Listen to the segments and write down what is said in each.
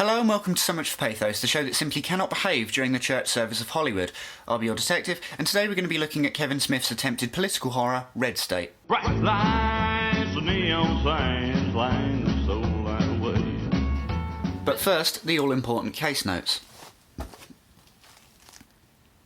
Hello and welcome to So Much for Pathos, the show that simply cannot behave during the church service of Hollywood. I'll be your detective, and today we're going to be looking at Kevin Smith's attempted political horror, Red State. Bright lights, the neon signs, line the soul light away. But first, the all-important case notes.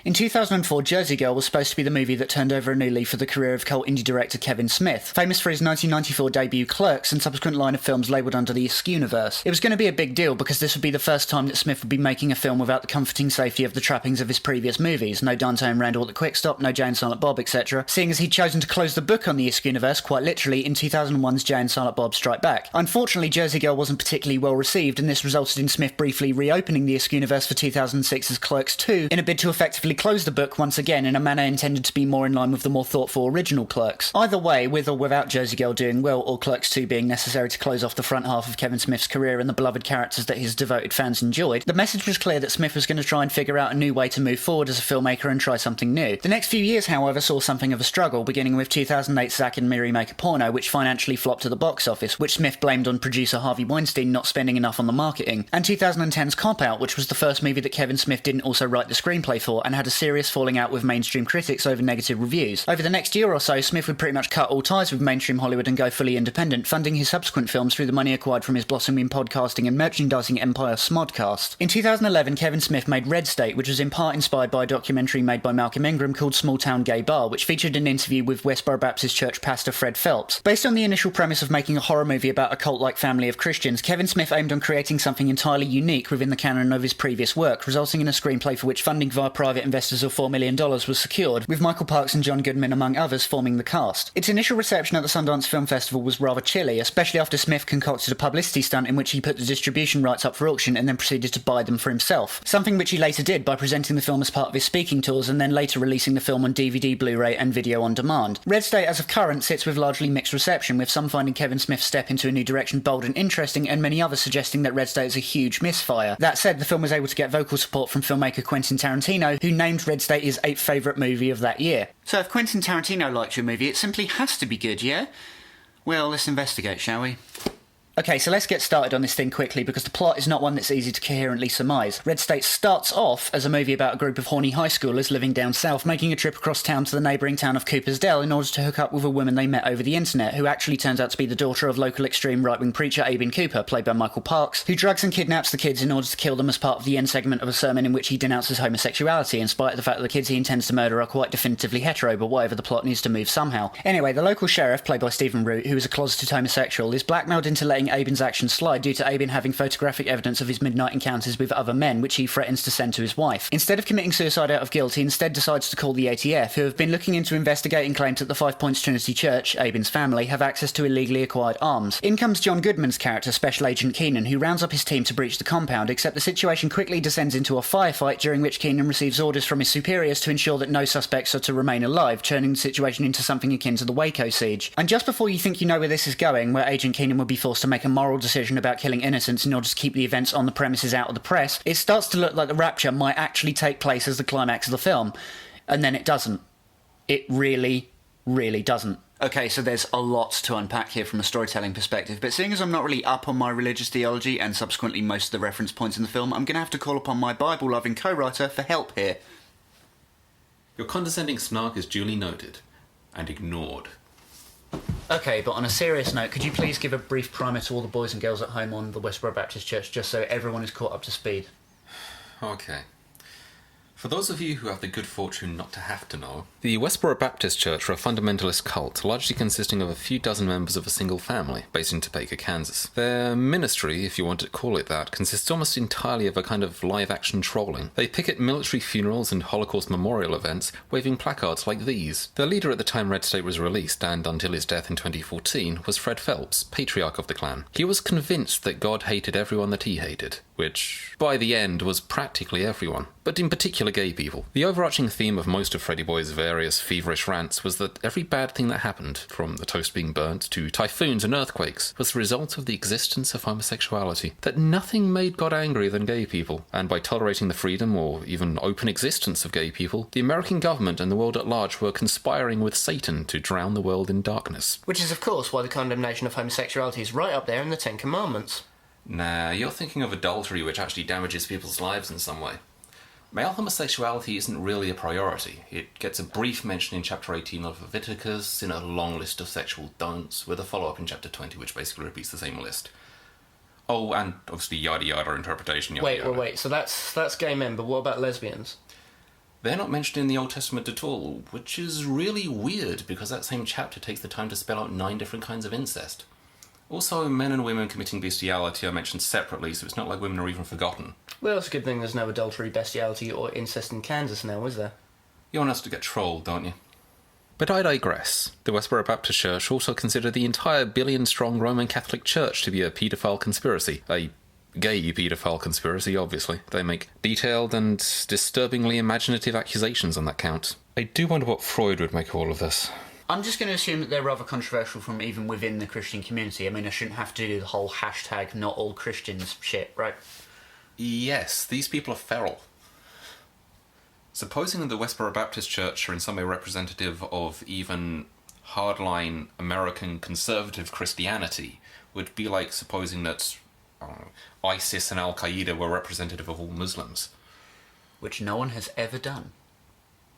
In 2004, Jersey Girl was supposed to be the movie that turned over a new leaf for the career of cult indie director Kevin Smith, famous for his 1994 debut Clerks and subsequent line of films labelled under the Universe. It was going to be a big deal because this would be the first time that Smith would be making a film without the comforting safety of the trappings of his previous movies. No Dante and Randall at the Quick Stop, no Jay and Silent Bob, etc. Seeing as he'd chosen to close the book on the Universe, quite literally, in 2001's Jay and Silent Bob Strike Back. Unfortunately, Jersey Girl wasn't particularly well received, and this resulted in Smith briefly reopening the Universe for 2006's Clerks 2 in a bid to effectively close the book once again in a manner intended to be more in line with the more thoughtful original Clerks. Either way, with or without Jersey Girl doing well, or Clerks 2 being necessary to close off the front half of Kevin Smith's career and the beloved characters that his devoted fans enjoyed, the message was clear that Smith was going to try and figure out a new way to move forward as a filmmaker and try something new. The next few years, however, saw something of a struggle, beginning with 2008's Zack and Miri Make a Porno, which financially flopped at the box office, which Smith blamed on producer Harvey Weinstein not spending enough on the marketing, and 2010's Cop Out, which was the first movie that Kevin Smith didn't also write the screenplay for and had a serious falling out with mainstream critics over negative reviews. Over the next year or so, Smith would pretty much cut all ties with mainstream Hollywood and go fully independent, funding his subsequent films through the money acquired from his blossoming podcasting and merchandising empire Smodcast. In 2011, Kevin Smith made Red State, which was in part inspired by a documentary made by Malcolm Ingram called Small Town Gay Bar, which featured an interview with Westboro Baptist Church pastor Fred Phelps. Based on the initial premise of making a horror movie about a cult-like family of Christians, Kevin Smith aimed on creating something entirely unique within the canon of his previous work, resulting in a screenplay for which funding via private investors of $4 million was secured, with Michael Parks and John Goodman, among others, forming the cast. Its initial reception at the Sundance Film Festival was rather chilly, especially after Smith concocted a publicity stunt in which he put the distribution rights up for auction and then proceeded to buy them for himself, something which he later did by presenting the film as part of his speaking tours and then later releasing the film on DVD, Blu-ray and video on demand. Red State, as of current, sits with largely mixed reception, with some finding Kevin Smith's step into a new direction bold and interesting, and many others suggesting that Red State is a huge misfire. That said, the film was able to get vocal support from filmmaker Quentin Tarantino, who named Red State his 8th favourite movie of that year. So if Quentin Tarantino liked your movie, it simply has to be good, yeah? Well, let's investigate, shall we? Okay, so let's get started on this thing quickly, because the plot is not one that's easy to coherently surmise. Red State starts off as a movie about a group of horny high schoolers living down south making a trip across town to the neighbouring town of Coopersdale in order to hook up with a woman they met over the internet, who actually turns out to be the daughter of local extreme right-wing preacher Abin Cooper, played by Michael Parks, who drugs and kidnaps the kids in order to kill them as part of the end segment of a sermon in which he denounces homosexuality, in spite of the fact that the kids he intends to murder are quite definitively hetero, but whatever, the plot needs to move somehow. Anyway, the local sheriff, played by Stephen Root, who is a closeted homosexual, is blackmailed into letting Abin's actions slide due to Abin having photographic evidence of his midnight encounters with other men, which he threatens to send to his wife. Instead of committing suicide out of guilt, he instead decides to call the ATF, who have been looking into investigating claims that the Five Points Trinity Church, Abin's family, have access to illegally acquired arms. In comes John Goodman's character, Special Agent Keenan, who rounds up his team to breach the compound, except the situation quickly descends into a firefight, during which Keenan receives orders from his superiors to ensure that no suspects are to remain alive, turning the situation into something akin to the Waco siege. And just before you think you know where this is going, where Agent Keenan will be forced to make a moral decision about killing innocents in order to keep the events on the premises out of the press, it starts to look like the rapture might actually take place as the climax of the film. And then it doesn't. It really, really doesn't. Okay, so there's a lot to unpack here from a storytelling perspective, but seeing as I'm not really up on my religious theology and subsequently most of the reference points in the film, I'm going to have to call upon my Bible-loving co-writer for help here. Your condescending snark is duly noted and ignored. Okay, but on a serious note, could you please give a brief primer to all the boys and girls at home on the Westboro Baptist Church, just so everyone is caught up to speed? Okay. For those of you who have the good fortune not to have to know, the Westboro Baptist Church are a fundamentalist cult, largely consisting of a few dozen members of a single family, based in Topeka, Kansas. Their ministry, if you want to call it that, consists almost entirely of a kind of live-action trolling. They picket military funerals and Holocaust memorial events, waving placards like these. Their leader at the time Red State was released, and until his death in 2014, was Fred Phelps, patriarch of the clan. He was convinced that God hated everyone that he hated, which, by the end, was practically everyone, but in particular gay people. The overarching theme of most of Freddie Boy's various feverish rants was that every bad thing that happened, from the toast being burnt to typhoons and earthquakes, was the result of the existence of homosexuality. That nothing made God angrier than gay people, and by tolerating the freedom or even open existence of gay people, the American government and the world at large were conspiring with Satan to drown the world in darkness. Which is, of course, why the condemnation of homosexuality is right up there in the Ten Commandments. Nah, you're thinking of adultery, which actually damages people's lives in some way. Male homosexuality isn't really a priority. It gets a brief mention in chapter 18 of Leviticus, in a long list of sexual don'ts, with a follow-up in chapter 20, which basically repeats the same list. Oh, and obviously yada yada interpretation, yada yada. Wait, so that's gay men, but what about lesbians? They're not mentioned in the Old Testament at all, which is really weird, because that same chapter takes the time to spell out 9 different kinds of incest. Also, men and women committing bestiality are mentioned separately, so it's not like women are even forgotten. Well, it's a good thing there's no adultery, bestiality, or incest in Kansas now, is there? You want us to get trolled, don't you? But I digress. The Westboro Baptist Church also consider the entire billion-strong Roman Catholic Church to be a paedophile conspiracy. A gay paedophile conspiracy, obviously. They make detailed and disturbingly imaginative accusations on that count. I do wonder what Freud would make of all of this. I'm just going to assume that they're rather controversial from even within the Christian community. I mean, I shouldn't have to do the whole hashtag not all Christians shit, right? Yes, these people are feral. Supposing that the Westboro Baptist Church are in some way representative of even hardline American conservative Christianity would be like supposing that ISIS and Al-Qaeda were representative of all Muslims. Which no one has ever done.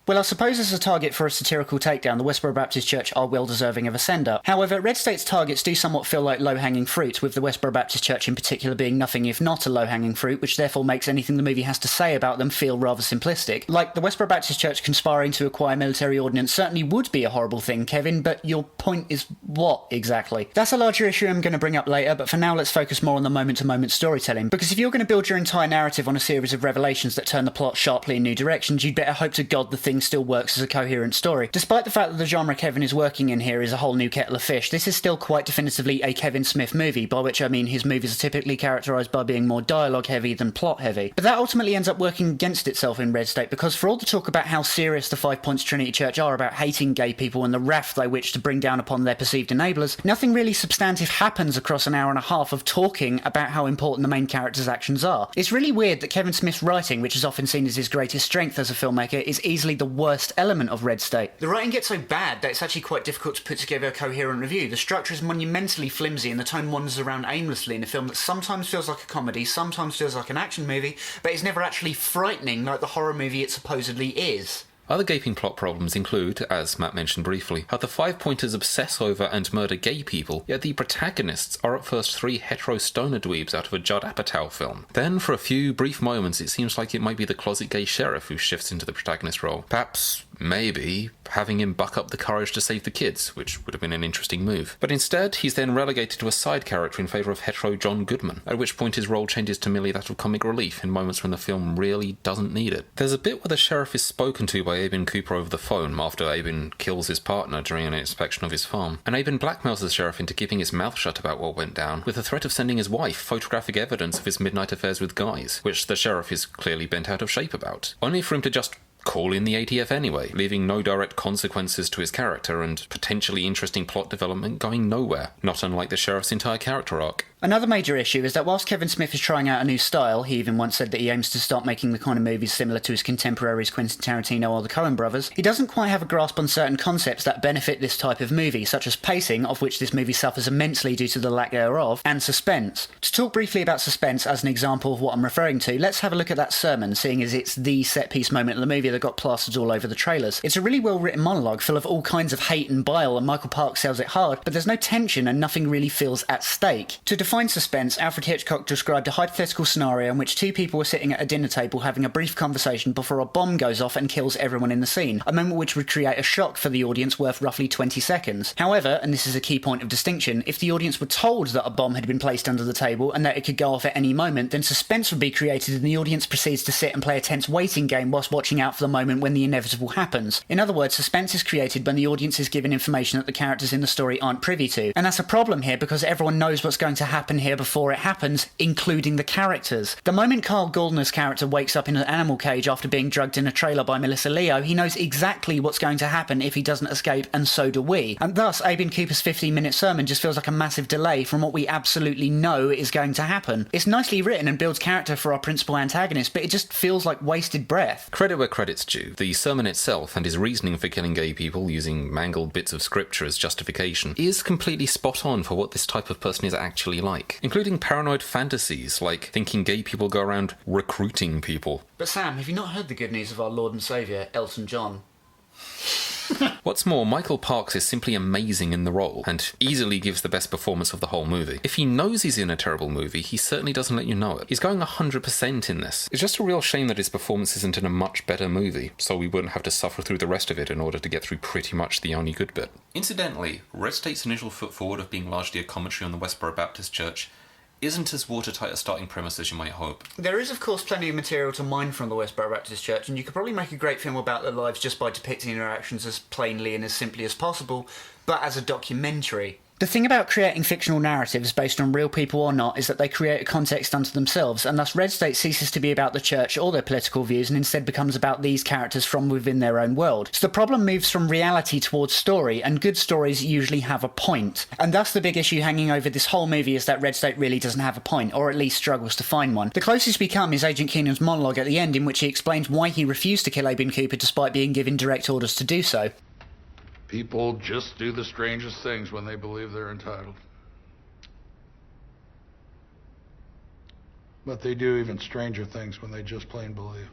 Well, I suppose as a target for a satirical takedown, the Westboro Baptist Church are well deserving of a send-up. However, Red State's targets do somewhat feel like low-hanging fruit, with the Westboro Baptist Church in particular being nothing if not a low-hanging fruit, which therefore makes anything the movie has to say about them feel rather simplistic. Like, the Westboro Baptist Church conspiring to acquire military ordnance certainly would be a horrible thing, Kevin, but your point is what, exactly? That's a larger issue I'm going to bring up later, but for now let's focus more on the moment-to-moment storytelling, because if you're going to build your entire narrative on a series of revelations that turn the plot sharply in new directions, you'd better hope to God the thing still works as a coherent story. Despite the fact that the genre Kevin is working in here is a whole new kettle of fish, this is still quite definitively a Kevin Smith movie, by which I mean his movies are typically characterised by being more dialogue heavy than plot heavy. But that ultimately ends up working against itself in Red State, because for all the talk about how serious the 5 Points Trinity Church are about hating gay people and the wrath they wish to bring down upon their perceived enablers, nothing really substantive happens across an hour and a half of talking about how important the main character's actions are. It's really weird that Kevin Smith's writing, which is often seen as his greatest strength as a filmmaker, is easily the worst element of Red State. The writing gets so bad that it's actually quite difficult to put together a coherent review. The structure is monumentally flimsy and the tone wanders around aimlessly in a film that sometimes feels like a comedy, sometimes feels like an action movie, but is never actually frightening like the horror movie it supposedly is. Other gaping plot problems include, as Matt mentioned briefly, how the 5 Pointers obsess over and murder gay people, yet the protagonists are at first 3 hetero stoner dweebs out of a Judd Apatow film. Then, for a few brief moments, it seems like it might be the closet gay sheriff who shifts into the protagonist role. Perhaps, maybe, having him buck up the courage to save the kids, which would have been an interesting move. But instead, he's then relegated to a side character in favour of hetero John Goodman, at which point his role changes to merely that of comic relief in moments when the film really doesn't need it. There's a bit where the sheriff is spoken to by Aben Cooper over the phone after Aben kills his partner during an inspection of his farm, and Aben blackmails the sheriff into keeping his mouth shut about what went down, with the threat of sending his wife photographic evidence of his midnight affairs with guys, which the sheriff is clearly bent out of shape about, only for him to just call in the ATF anyway, leaving no direct consequences to his character and potentially interesting plot development going nowhere, not unlike the sheriff's entire character arc. Another major issue is that whilst Kevin Smith is trying out a new style, he even once said that he aims to start making the kind of movies similar to his contemporaries Quentin Tarantino or the Coen brothers, he doesn't quite have a grasp on certain concepts that benefit this type of movie, such as pacing, of which this movie suffers immensely due to the lack thereof, and suspense. To talk briefly about suspense as an example of what I'm referring to, let's have a look at that sermon, seeing as it's the set-piece moment of the movie that got plastered all over the trailers. It's a really well-written monologue full of all kinds of hate and bile, and Michael Park sells it hard, but there's no tension and nothing really feels at stake. To define suspense, Alfred Hitchcock described a hypothetical scenario in which 2 people were sitting at a dinner table having a brief conversation before a bomb goes off and kills everyone in the scene, a moment which would create a shock for the audience worth roughly 20 seconds. However, and this is a key point of distinction, if the audience were told that a bomb had been placed under the table and that it could go off at any moment, then suspense would be created and the audience proceeds to sit and play a tense waiting game whilst watching out for the moment when the inevitable happens. In other words, suspense is created when the audience is given information that the characters in the story aren't privy to. And that's a problem here because everyone knows what's going to happen here before it happens, including the characters. The moment Carl Gardner's character wakes up in an animal cage after being drugged in a trailer by Melissa Leo, he knows exactly what's going to happen if he doesn't escape, and so do we. And thus, Aben Cooper's 15-minute sermon just feels like a massive delay from what we absolutely know is going to happen. It's nicely written and builds character for our principal antagonist, but it just feels like wasted breath. Credit where credit's due. The sermon itself and his reasoning for killing gay people using mangled bits of scripture as justification is completely spot on for what this type of person is actually like, including paranoid fantasies like thinking gay people go around recruiting people. But Sam, have you not heard the good news of our Lord and Saviour, Elton John? What's more, Michael Parks is simply amazing in the role, and easily gives the best performance of the whole movie. If he knows he's in a terrible movie, he certainly doesn't let you know it. He's going 100% in this. It's just a real shame that his performance isn't in a much better movie, so we wouldn't have to suffer through the rest of it in order to get through pretty much the only good bit. Incidentally, Red State's initial foot forward of being largely a commentary on the Westboro Baptist Church isn't as watertight a starting premise as you might hope. There is, of course, plenty of material to mine from the Westboro Baptist Church, and you could probably make a great film about their lives just by depicting interactions as plainly and as simply as possible, but as a documentary. The thing about creating fictional narratives based on real people or not is that they create a context unto themselves, and thus Red State ceases to be about the church or their political views and instead becomes about these characters from within their own world. So the problem moves from reality towards story, and good stories usually have a point. And thus the big issue hanging over this whole movie is that Red State really doesn't have a point, or at least struggles to find one. The closest we come is Agent Keenan's monologue at the end, in which he explains why he refused to kill Aben Cooper despite being given direct orders to do so. People just do the strangest things when they believe they're entitled. But they do even stranger things when they just plain believe.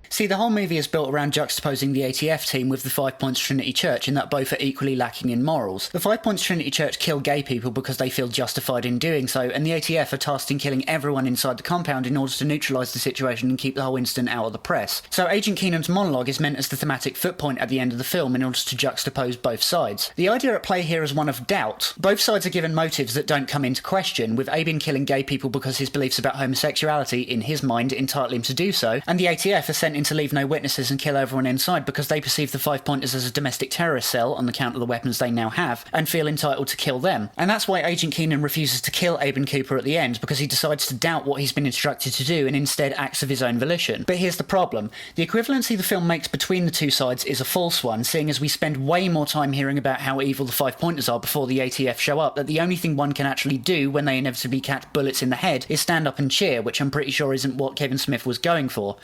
See, the whole movie is built around juxtaposing the ATF team with the Five Points Trinity Church, in that both are equally lacking in morals. The Five Points Trinity Church kill gay people because they feel justified in doing so, and the ATF are tasked in killing everyone inside the compound in order to neutralise the situation and keep the whole incident out of the press. So Agent Keenan's monologue is meant as the thematic footpoint at the end of the film in order to juxtapose both sides. The idea at play here is one of doubt. Both sides are given motives that don't come into question, with Aben killing gay people because his beliefs about homosexuality, in his mind, entitle him to do so, and the ATF are sent in to leave no witnesses and kill everyone inside because they perceive the Five Pointers as a domestic terrorist cell on the count of the weapons they now have, and feel entitled to kill them. And that's why Agent Keenan refuses to kill Aben Cooper at the end, because he decides to doubt what he's been instructed to do and instead acts of his own volition. But here's the problem. The equivalency the film makes between the two sides is a false one, seeing as we spend way more time hearing about how evil the Five Pointers are before the ATF show up, that the only thing one can actually do when they inevitably catch bullets in the head is stand up and cheer, which I'm pretty sure isn't what Kevin Smith was going for.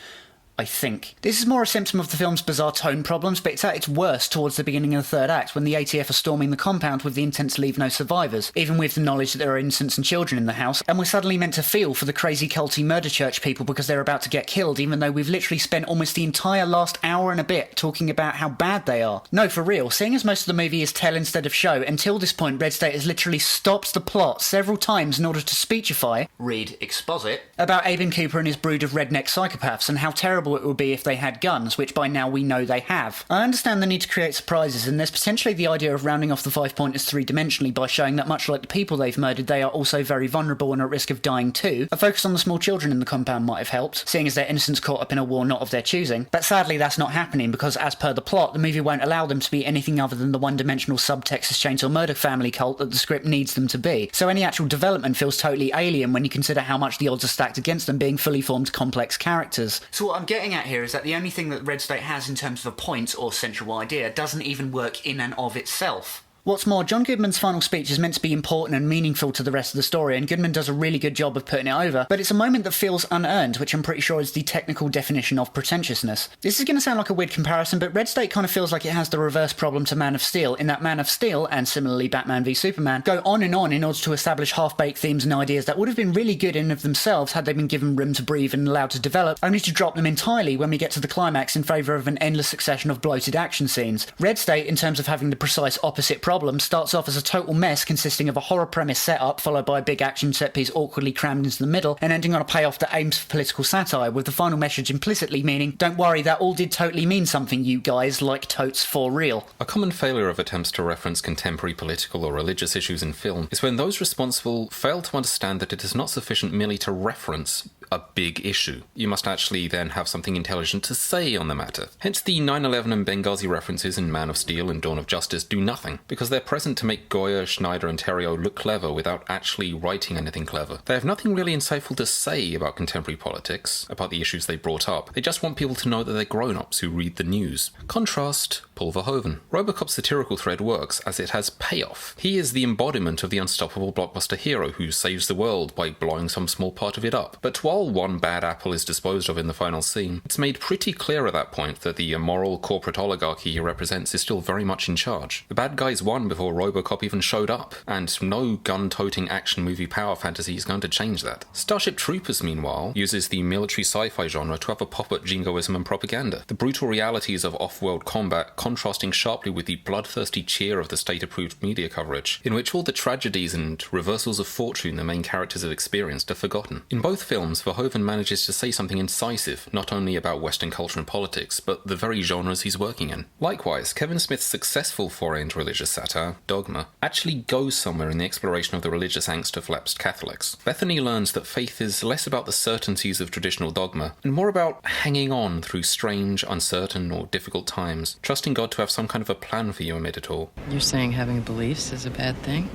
I think. This is more a symptom of the film's bizarre tone problems, but it's at its worst towards the beginning of the third act, when the ATF are storming the compound with the intent to leave no survivors, even with the knowledge that there are innocents and children in the house, and we're suddenly meant to feel for the crazy culty murder church people because they're about to get killed, even though we've literally spent almost the entire last hour and a bit talking about how bad they are. No, for real, seeing as most of the movie is tell instead of show, until this point Red State has literally stopped the plot several times in order to speechify, read exposit, about Aben Cooper and his brood of redneck psychopaths and how terrible it would be if they had guns, which by now we know they have. I understand the need to create surprises, and there's potentially the idea of rounding off the Five Pointers three-dimensionally by showing that much like the people they've murdered, they are also very vulnerable and at risk of dying too. A focus on the small children in the compound might have helped, seeing as their innocence caught up in a war not of their choosing. But sadly that's not happening, because as per the plot, the movie won't allow them to be anything other than the one-dimensional sub-Texas Chainsaw Murder family cult that the script needs them to be. So any actual development feels totally alien when you consider how much the odds are stacked against them being fully formed complex characters. So what I'm getting at here is that the only thing that Red State has in terms of a point or central idea doesn't even work in and of itself. What's more, John Goodman's final speech is meant to be important and meaningful to the rest of the story, and Goodman does a really good job of putting it over, but it's a moment that feels unearned, which I'm pretty sure is the technical definition of pretentiousness. This is going to sound like a weird comparison, but Red State kind of feels like it has the reverse problem to Man of Steel, in that Man of Steel, and similarly Batman v Superman, go on in order to establish half-baked themes and ideas that would have been really good in and of themselves had they been given room to breathe and allowed to develop, only to drop them entirely when we get to the climax in favour of an endless succession of bloated action scenes. Red State, in terms of having the precise opposite problem, starts off as a total mess consisting of a horror premise setup followed by a big action set piece awkwardly crammed into the middle, and ending on a payoff that aims for political satire, with the final message implicitly meaning, don't worry, that all did totally mean something, you guys, like totes for real. A common failure of attempts to reference contemporary political or religious issues in film is when those responsible fail to understand that it is not sufficient merely to reference a big issue. You must actually then have something intelligent to say on the matter. Hence the 9/11 and Benghazi references in Man of Steel and Dawn of Justice do nothing, because they're present to make Goya, Schneider and Theriault look clever without actually writing anything clever. They have nothing really insightful to say about contemporary politics, about the issues they brought up. They just want people to know that they're grown-ups who read the news. Contrast Paul Verhoeven. RoboCop's satirical thread works as it has payoff. He is the embodiment of the unstoppable blockbuster hero who saves the world by blowing some small part of it up. But while while one bad apple is disposed of in the final scene, it's made pretty clear at that point that the immoral corporate oligarchy he represents is still very much in charge. The bad guys won before RoboCop even showed up, and no gun-toting action movie power fantasy is going to change that. Starship Troopers, meanwhile, uses the military sci-fi genre to have a pop at jingoism and propaganda. The brutal realities of off-world combat contrasting sharply with the bloodthirsty cheer of the state-approved media coverage, in which all the tragedies and reversals of fortune the main characters have experienced are forgotten. In both films, Verhoeven manages to say something incisive, not only about Western culture and politics, but the very genres he's working in. Likewise, Kevin Smith's successful foray into religious satire, Dogma, actually goes somewhere in the exploration of the religious angst of lapsed Catholics. Bethany learns that faith is less about the certainties of traditional dogma, and more about hanging on through strange, uncertain, or difficult times, trusting God to have some kind of a plan for you amid it all. You're saying having beliefs is a bad thing?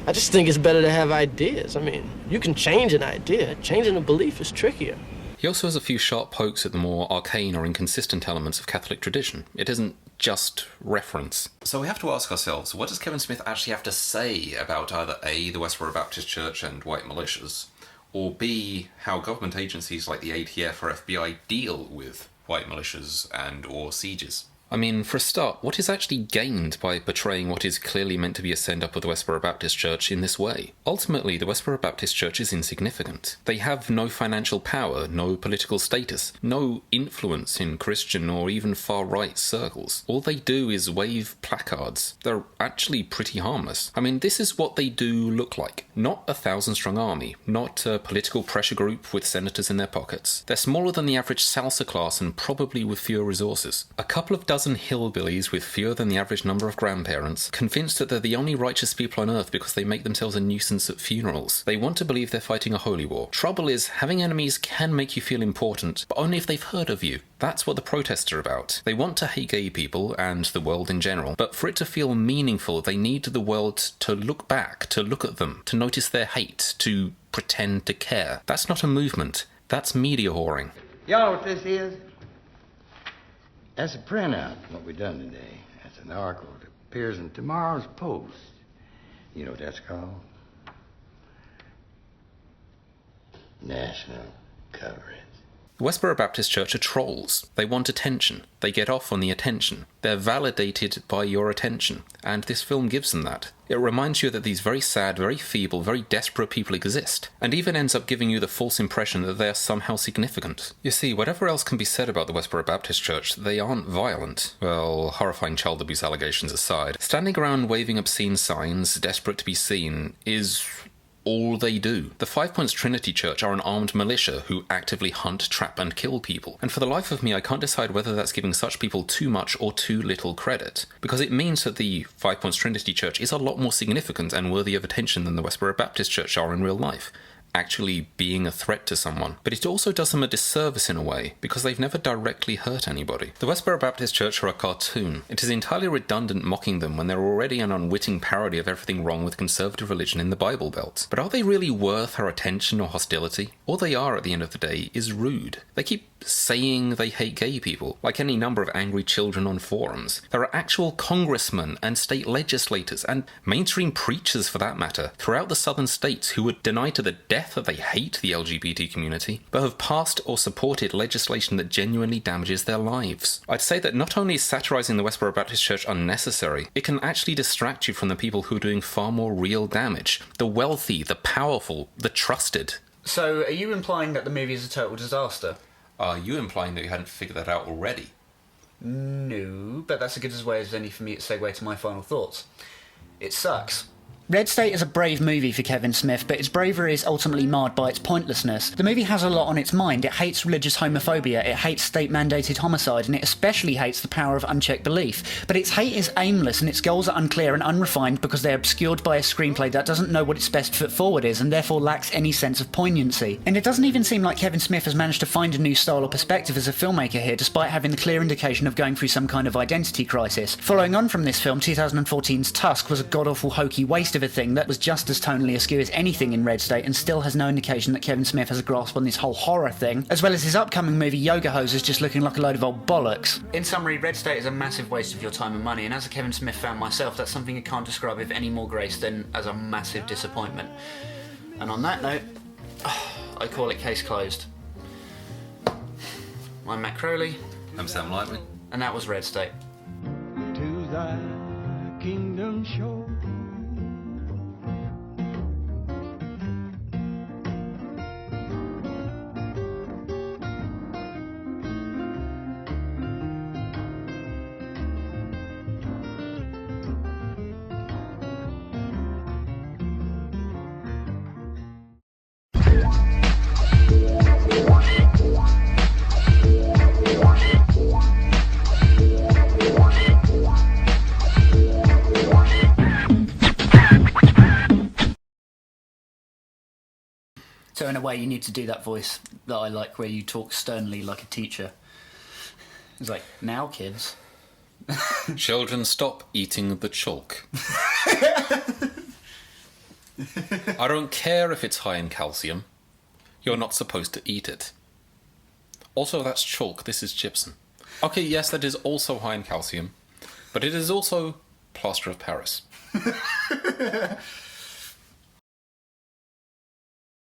I just think it's better to have ideas. I mean, you can change an idea. Changing a belief is trickier. He also has a few sharp pokes at the more arcane or inconsistent elements of Catholic tradition. It isn't just reference. So we have to ask ourselves, what does Kevin Smith actually have to say about either A, the Westboro Baptist Church and white militias, or B, how government agencies like the ATF or FBI deal with white militias and or sieges? I mean, for a start, what is actually gained by portraying what is clearly meant to be a send-up of the Westboro Baptist Church in this way? Ultimately, the Westboro Baptist Church is insignificant. They have no financial power, no political status, no influence in Christian or even far-right circles. All they do is wave placards. They're actually pretty harmless. I mean, this is what they do look like. Not a 1,000-strong army, not a political pressure group with senators in their pockets. They're smaller than the average salsa class and probably with fewer resources. A couple of dozen hillbillies with fewer than the average number of grandparents, convinced that they're the only righteous people on earth because they make themselves a nuisance at funerals. They want to believe they're fighting a holy war. Trouble is, having enemies can make you feel important, but only if they've heard of you. That's what the protests are about. They want to hate gay people and the world in general, but for it to feel meaningful, they need the world to look back, to look at them, to notice their hate, to pretend to care. That's not a movement. That's media whoring. Y'all know what this is? That's a printout of what we done today. That's an article that appears in tomorrow's Post. You know what that's called? National coverage. The Westboro Baptist Church are trolls. They want attention. They get off on the attention. They're validated by your attention, and this film gives them that. It reminds you that these very sad, very feeble, very desperate people exist, and even ends up giving you the false impression that they are somehow significant. You see, whatever else can be said about the Westboro Baptist Church, they aren't violent. Well, horrifying child abuse allegations aside, standing around waving obscene signs, desperate to be seen, is all they do. The Five Points Trinity Church are an armed militia who actively hunt, trap, and kill people. And for the life of me, I can't decide whether that's giving such people too much or too little credit, because it means that the Five Points Trinity Church is a lot more significant and worthy of attention than the Westboro Baptist Church are in real life, actually being a threat to someone. But it also does them a disservice in a way, because they've never directly hurt anybody. The Westboro Baptist Church are a cartoon. It is entirely redundant mocking them when they're already an unwitting parody of everything wrong with conservative religion in the Bible Belt. But are they really worth our attention or hostility? All they are at the end of the day is rude. They keep saying they hate gay people, like any number of angry children on forums. There are actual congressmen and state legislators, and mainstream preachers for that matter, throughout the southern states who would deny to the death that they hate the LGBT community, but have passed or supported legislation that genuinely damages their lives. I'd say that not only is satirizing the Westboro Baptist Church unnecessary, it can actually distract you from the people who are doing far more real damage. The wealthy, the powerful, the trusted. So, are you implying that the movie is a total disaster? Are you implying that you hadn't figured that out already? No, but that's as good a way as any for me to segue to my final thoughts. It sucks. Red State is a brave movie for Kevin Smith, but its bravery is ultimately marred by its pointlessness. The movie has a lot on its mind. It hates religious homophobia, it hates state-mandated homicide, and it especially hates the power of unchecked belief. But its hate is aimless, and its goals are unclear and unrefined because they're obscured by a screenplay that doesn't know what its best foot forward is, and therefore lacks any sense of poignancy. And it doesn't even seem like Kevin Smith has managed to find a new style or perspective as a filmmaker here, despite having the clear indication of going through some kind of identity crisis. Following on from this film, 2014's Tusk was a god-awful hokey waste of a thing that was just as tonally askew as anything in Red State and still has no indication that Kevin Smith has a grasp on this whole horror thing, as well as his upcoming movie Yoga Hosers just looking like a load of old bollocks. In summary, Red State is a massive waste of your time and money, and as a Kevin Smith fan myself, that's something I can't describe with any more grace than as a massive disappointment. And on that note, I call it case closed. I'm Matt Crowley, I'm Sam Lightwing. and that was Red State. To thy kingdom shore. So in a way, you need to do that voice that I like, where you talk sternly like a teacher. It's like, now, kids. Children, stop eating the chalk. I don't care if it's high in calcium. You're not supposed to eat it. Also, that's chalk. This is gypsum. Okay, yes, that is also high in calcium, but it is also plaster of Paris.